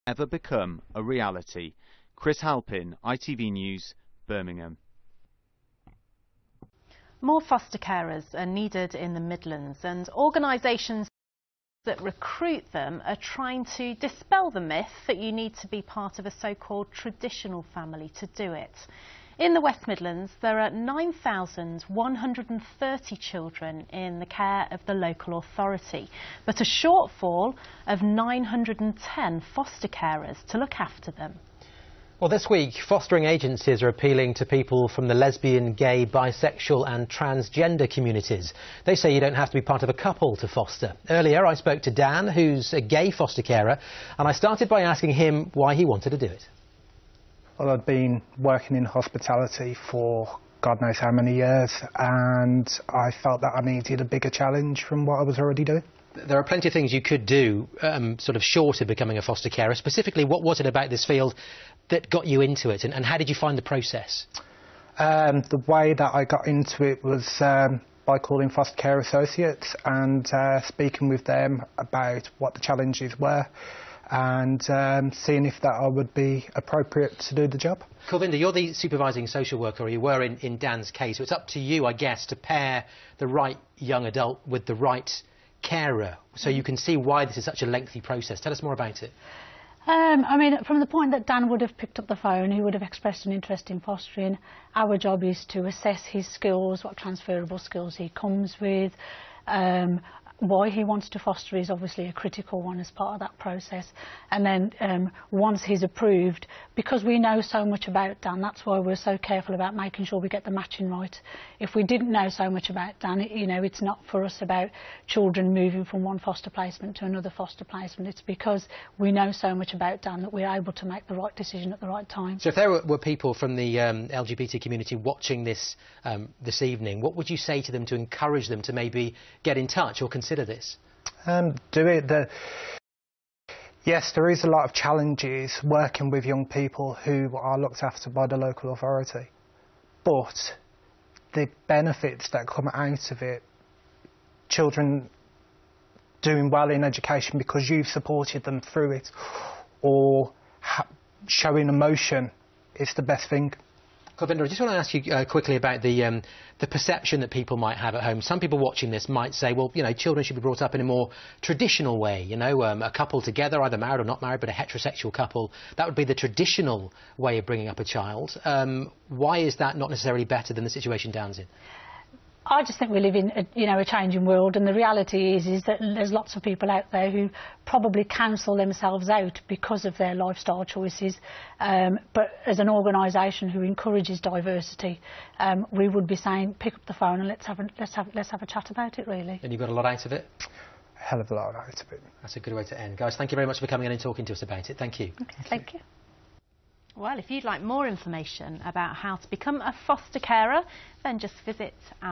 ever become a reality. Chris Halpin, ITV News, Birmingham. More foster carers are needed in the Midlands, and organisations that recruit them are trying to dispel the myth that you need to be part of a so-called traditional family to do it. In the West Midlands, there are 9,130 children in the care of the local authority, but a shortfall of 910 foster carers to look after them. Well, this week, fostering agencies are appealing to people from the lesbian, gay, bisexual and transgender communities. They say you don't have to be part of a couple to foster. Earlier, I spoke to Dan, who's a gay foster carer, and I started by asking him why he wanted to do it. Well, I'd been working in hospitality for God knows how many years, and I felt that I needed a bigger challenge from what I was already doing. There are plenty of things you could do sort of short of becoming a foster carer. Specifically, what was it about this field that got you into it, and how did you find the process? The way that I got into it was by calling foster care associates and speaking with them about what the challenges were and seeing if that I would be appropriate to do the job. Kulvinder, you're the supervising social worker, or you were in Dan's case, so it's up to you, I guess, to pair the right young adult with the right carer, so you can see why this is such a lengthy process. Tell us more about it. I mean, from the point that Dan would have picked up the phone, he would have expressed an interest in fostering. Our job is to assess his skills, what transferable skills he comes with. Why he wants to foster is obviously a critical one as part of that process. And then once he's approved, because we know so much about Dan, that's why we're so careful about making sure we get the matching right. If we didn't know so much about Dan, it's not for us about children moving from one foster placement to another foster placement. It's because we know so much about Dan that we're able to make the right decision at the right time. So if there were people from the LGBT community watching this this evening, what would you say to them to encourage them to maybe get in touch or consider this? Do it. Yes, there is a lot of challenges working with young people who are looked after by the local authority, but the benefits that come out of it, children doing well in education because you've supported them through it, or showing emotion, is the best thing. Kulvinder, I just want to ask you quickly about the perception that people might have at home. Some people watching this might say, well, children should be brought up in a more traditional way, a couple together, either married or not married, but a heterosexual couple. That would be the traditional way of bringing up a child. Why is that not necessarily better than the situation Dan's in? I just think we live in a changing world, and the reality is that there's lots of people out there who probably cancel themselves out because of their lifestyle choices. But as an organisation who encourages diversity, we would be saying, pick up the phone and let's have a chat about it, really. And you got a lot out of it? A hell of a lot out of it. That's a good way to end. Guys, thank you very much for coming in and talking to us about it. Thank you. Okay, thank you. Well, if you'd like more information about how to become a foster carer, then just visit our